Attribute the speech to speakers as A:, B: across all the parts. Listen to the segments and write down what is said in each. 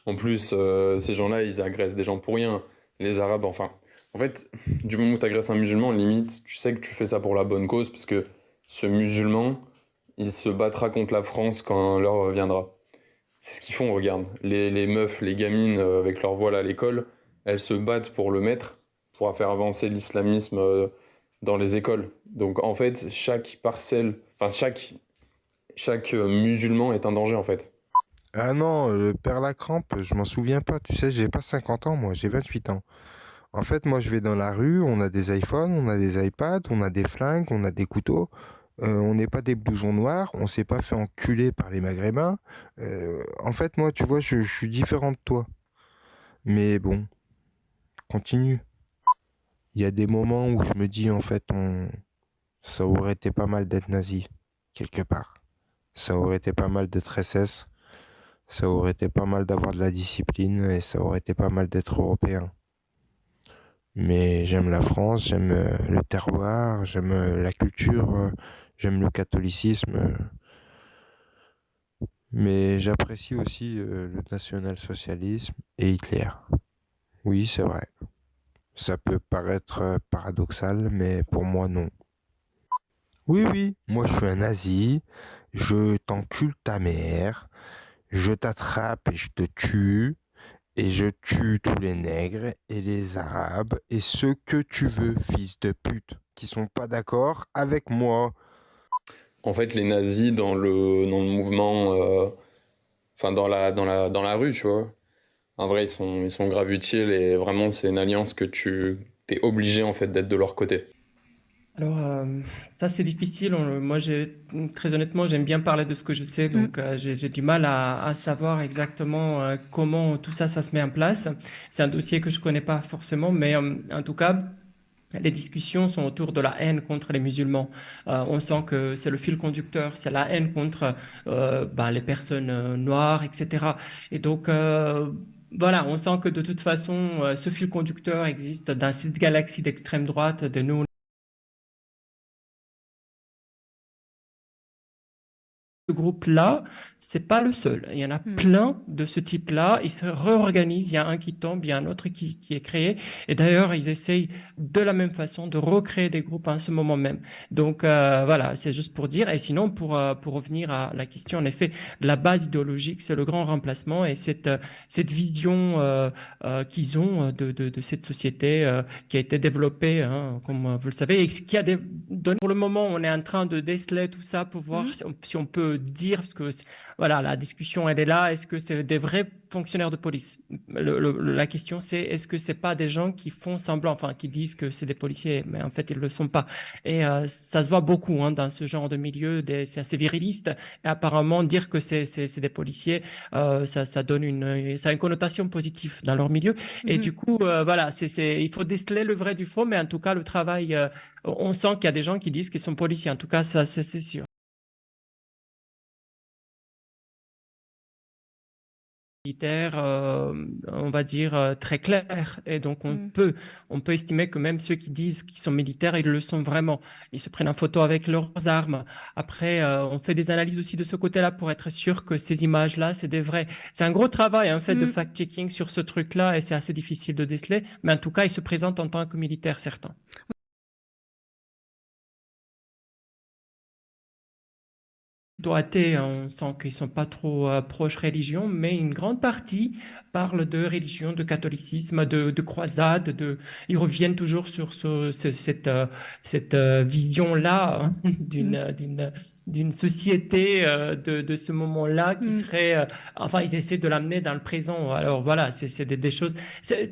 A: En plus, ces gens-là, ils agressent des gens pour rien. Les Arabes, enfin. En fait, du moment où tu agresses un musulman, limite, tu sais que tu fais ça pour la bonne cause, parce que ce musulman, il se battra contre la France quand l'heure viendra. C'est ce qu'ils font, regarde. Les meufs, les gamines avec leur voile à l'école, elles se battent pour le mettre, pour faire avancer l'islamisme dans les écoles. Donc en fait, chaque parcelle, enfin chaque musulman est un danger en fait.
B: Ah non, le père Lacrampe, je m'en souviens pas. Tu sais, j'ai pas 50 ans, moi, j'ai 28 ans. En fait, moi, je vais dans la rue, on a des iPhones, on a des iPads, on a des flingues, on a des couteaux. On n'est pas des blousons noirs, on s'est pas fait enculer par les Maghrébins. En fait, moi, tu vois, je suis différent de toi. Mais bon, continue. Il y a des moments où je me dis, en fait, ça aurait été pas mal d'être nazi, quelque part. Ça aurait été pas mal d'être SS. Ça aurait été pas mal d'avoir de la discipline et ça aurait été pas mal d'être européen. Mais j'aime la France, j'aime le terroir, j'aime la culture, j'aime le catholicisme, mais j'apprécie aussi le national-socialisme et Hitler. Oui, c'est vrai. Ça peut paraître paradoxal, mais pour moi, non. Oui, oui, moi je suis un nazi, je t'encule ta mère, je t'attrape et je te tue, et je tue tous les nègres et les arabes et ceux que tu veux, fils de pute, qui sont pas d'accord avec moi.
A: En fait, les nazis dans le mouvement, enfin dans la rue, tu vois. En vrai, ils sont grave utiles et vraiment, c'est une alliance que tu t'es obligé en fait d'être de leur côté.
C: Alors, ça, c'est difficile. Moi, très honnêtement, j'aime bien parler de ce que je sais,
D: Mm.
C: donc j'ai du mal à savoir exactement comment tout ça, ça se met en place. C'est un dossier que je connais pas forcément, mais en tout cas, les discussions sont autour de la haine contre les musulmans. On sent que c'est le fil conducteur, c'est la haine contre les personnes noires, etc. Et donc, voilà, on sent que de toute façon, ce fil conducteur existe dans cette galaxie d'extrême droite de nous. Ce groupe-là, c'est pas le seul. Il y en a
D: Mm.
C: plein de ce type-là. Ils se réorganisent. Il y a un qui tombe, il y a un autre qui est créé. Et d'ailleurs, ils essayent de la même façon de recréer des groupes en ce moment même. Donc voilà, c'est juste pour dire. Et sinon, pour revenir à la question, en effet, la base idéologique, c'est le grand remplacement et cette vision qu'ils ont de cette société qui a été développée, hein, comme vous le savez, et qui a donné. Pour le moment, on est en train de déceler tout ça pour voir
D: Mm.
C: si on peut dire, parce que voilà, la discussion, elle est là, est-ce que c'est des vrais fonctionnaires de police? La question, c'est est-ce que c'est pas des gens qui font semblant, enfin, qui disent que c'est des policiers, mais en fait, ils le sont pas. Et ça se voit beaucoup hein, dans ce genre de milieu, c'est assez viriliste. Et apparemment, dire que c'est des policiers, ça donne ça a une connotation positive dans leur milieu. Et
D: Mhm.
C: du coup, voilà, il faut déceler le vrai du faux, mais en tout cas, le travail, on sent qu'il y a des gens qui disent qu'ils sont policiers. En tout cas, ça, c'est sûr. Militaire, on va dire, très clair. Et donc,
D: Mm.
C: on peut estimer que même ceux qui disent qu'ils sont militaires, ils le sont vraiment. Ils se prennent en photo avec leurs armes. Après, on fait des analyses aussi de ce côté-là pour être sûr que ces images-là, c'est des vrais. C'est un gros travail, en fait, de
D: Mm.
C: fact-checking sur ce truc-là et c'est assez difficile de déceler. Mais en tout cas, ils se présentent en tant que militaires, certains. Plutôt athées, on sent qu'ils sont pas trop proches religion, mais une grande partie parle de religion, de catholicisme, de croisade, ils reviennent toujours sur cette vision-là hein,
D: Mm.
C: d'une société de ce moment-là qui
D: Mm.
C: serait, enfin, ils essaient de l'amener dans le présent. Alors voilà, c'est des choses.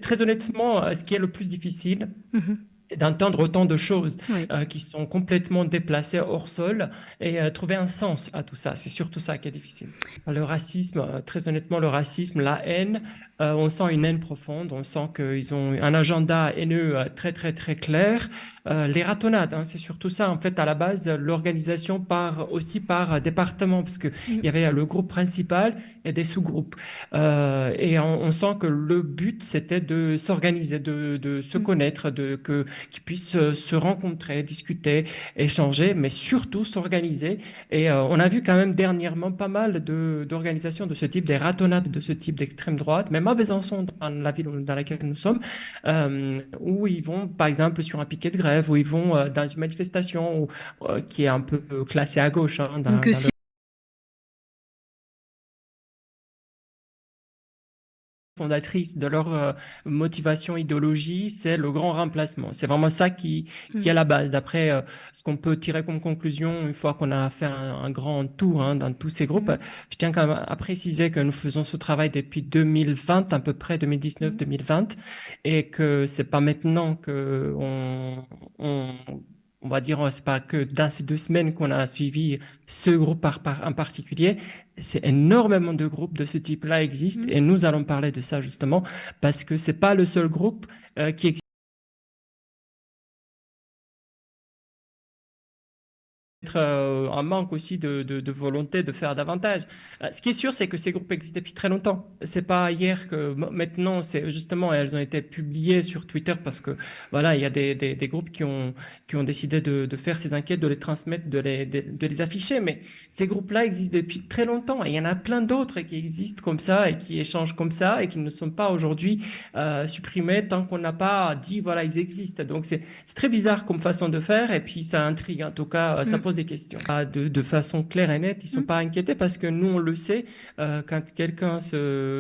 C: Très honnêtement, ce qui est le plus difficile,
D: Mhm.
C: c'est d'entendre autant de choses
D: Oui.
C: qui sont complètement déplacées hors sol et trouver un sens à tout ça. C'est surtout ça qui est difficile. Le racisme, très honnêtement, le racisme, la haine, on sent une haine profonde, on sent qu'ils ont un agenda haineux très, très, très clair. les ratonnades, hein, c'est surtout ça. En fait, à la base, l'organisation part aussi par département, parce qu'il y avait le groupe principal et des sous-groupes. Et on sent que le but, c'était de s'organiser, de se connaître, qu'ils puissent se rencontrer, discuter, échanger, mais surtout s'organiser. Et on a vu quand même dernièrement pas mal d'organisations de ce type, des ratonnades de ce type d'extrême droite, même à Besançon, dans la ville dans laquelle nous sommes, où ils vont, par exemple, sur un piquet de grève, où ils vont dans une manifestation qui est un peu classée à gauche, hein,
D: Donc,
C: dans
D: si
C: fondatrice de leur motivation, idéologie, c'est le grand remplacement. C'est vraiment ça qui est la base. D'après ce qu'on peut tirer comme conclusion, une fois qu'on a fait un grand tour, hein, dans tous ces groupes, je tiens quand même à préciser que nous faisons ce travail depuis 2020, à peu près 2019-2020, et que c'est pas maintenant que on va dire, c'est pas que dans ces 2 semaines qu'on a suivi ce groupe en particulier. C'est énormément de groupes de ce type-là existent, et nous allons parler de ça justement parce que c'est pas le seul groupe qui existe. Un manque aussi de volonté de faire davantage. Ce qui est sûr, c'est que ces groupes existent depuis très longtemps. C'est pas hier que maintenant, c'est justement, elles ont été publiées sur Twitter parce que voilà, il y a des groupes qui ont décidé de faire ces enquêtes, de les transmettre, de les afficher. Mais ces groupes-là existent depuis très longtemps, et il y en a plein d'autres qui existent comme ça et qui échangent comme ça et qui ne sont pas aujourd'hui supprimés tant qu'on n'a pas dit voilà, ils existent. Donc c'est très bizarre comme façon de faire, et puis ça intrigue. En tout cas, ça pose des questions. De façon claire et nette, ils ne sont pas inquiétés parce que nous, on le sait, quand quelqu'un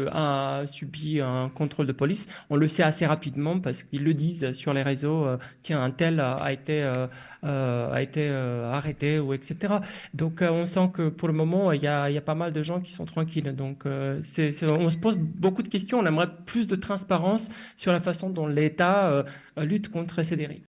C: a subi un contrôle de police, on le sait assez rapidement parce qu'ils le disent sur les réseaux, tiens, un tel a été arrêté, ou etc. Donc, on sent que pour le moment, il y a pas mal de gens qui sont tranquilles. Donc, on se pose beaucoup de questions. On aimerait plus de transparence sur la façon dont l'État lutte contre ces dérives.